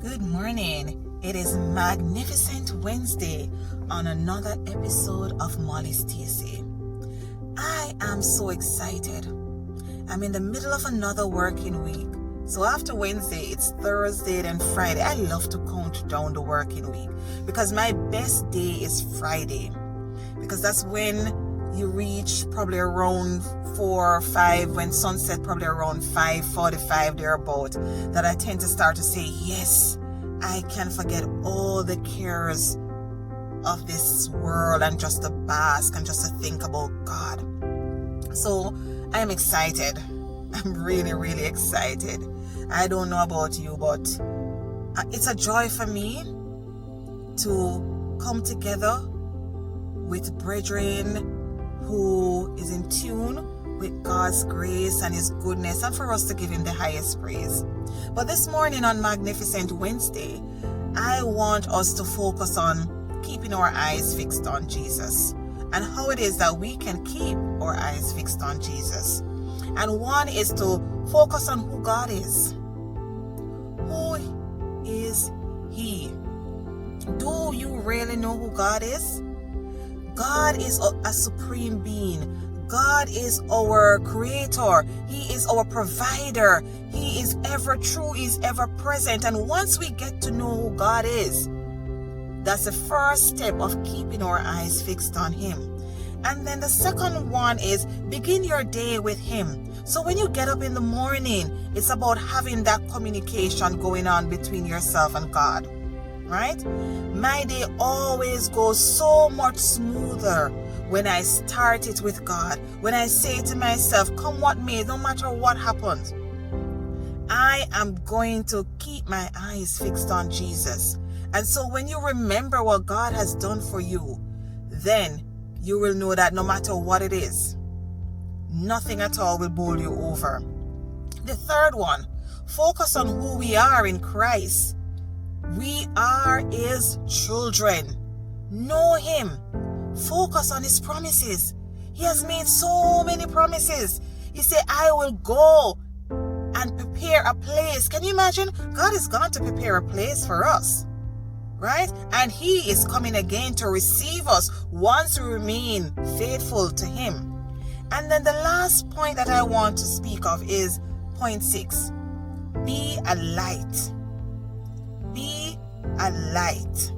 Good morning. It is Magnificent Wednesday on another episode of Mollie's TSA. I am so excited. I'm in the middle of another working week. So after Wednesday, it's Thursday, then Friday. I love to count down the working week because my best day is Friday. Because that's when you reach probably around 4 or 5, when sunset probably around 5:45 thereabout, that I tend to start to say, yes, I can forget all the cares of this world and just to bask and just to think about God. So I am excited. I'm really, really excited. I don't know about you, but it's a joy for me to come together with brethren who is in tune with God's grace and His goodness, and for us to give Him the highest praise. But this morning on Magnificent Wednesday, I want us to focus on keeping our eyes fixed on Jesus and how it is that we can keep our eyes fixed on Jesus. And one is to focus on who God is. Who is He? Do you really know who God is? God is a supreme being. God is our creator. He is our provider. He is ever true. He is ever present. And once we get to know who God is, that's the first step of keeping our eyes fixed on Him. And then the second one is begin your day with Him. So when you get up in the morning, it's about having that communication going on between yourself and God. Right? My day always goes so much smoother when I start it with God. When I say to myself, come what may, no matter what happens, I am going to keep my eyes fixed on Jesus. And so when you remember what God has done for you, then you will know that no matter what it is, nothing at all will bowl you over. The third one, focus on who we are in Christ. We are His children. Know Him. Focus on His promises. He has made so many promises. He said, I will go and prepare a place. Can you imagine? God is going to prepare a place for us. Right? And He is coming again to receive us once we remain faithful to Him. And then the last point that I want to speak of is point 6. Be a light. Be a light.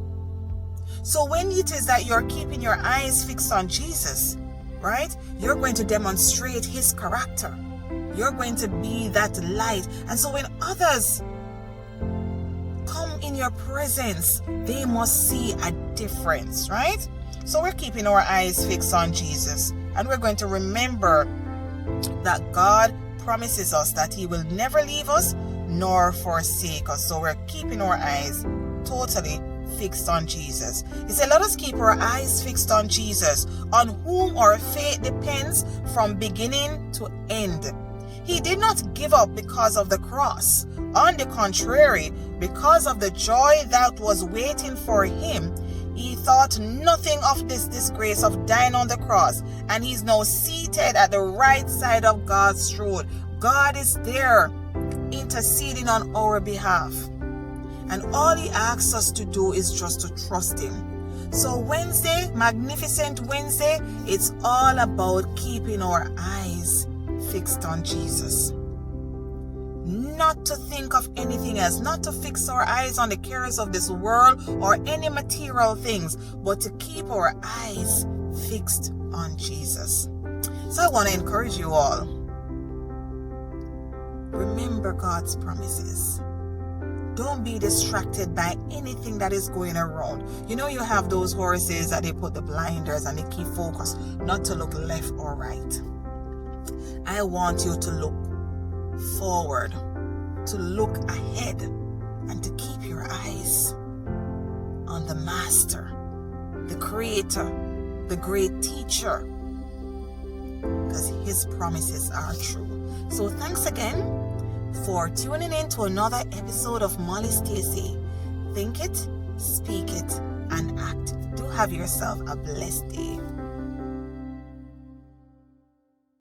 So when it is that you're keeping your eyes fixed on Jesus, right, you're going to demonstrate His character. You're going to be that light. And so when others come in your presence, they must see a difference, right? So we're keeping our eyes fixed on Jesus. And we're going to remember that God promises us that He will never leave us nor forsake us. So we're keeping our eyes totally fixed on Jesus. He said, let us keep our eyes fixed on Jesus, on whom our faith depends from beginning to end. He did not give up because of the cross. On the contrary, because of the joy that was waiting for Him, He thought nothing of this disgrace of dying on the cross, and He's now seated at the right side of God's throne. God is there interceding on our behalf. And all He asks us to do is just to trust Him. So Wednesday, Magnificent Wednesday, it's all about keeping our eyes fixed on Jesus. Not to think of anything else, not to fix our eyes on the cares of this world or any material things, but to keep our eyes fixed on Jesus. So I want to encourage you all. Remember God's promises. Don't be distracted by anything that is going around. You know, you have those horses that they put the blinders and they keep focused not to look left or right. I want you to look forward, to look ahead, and to keep your eyes on the Master, the Creator, the great Teacher, because His promises are true. So thanks again for tuning in to another episode of Mollie's TSA. Think it, speak it, and act. Do have yourself a blessed day.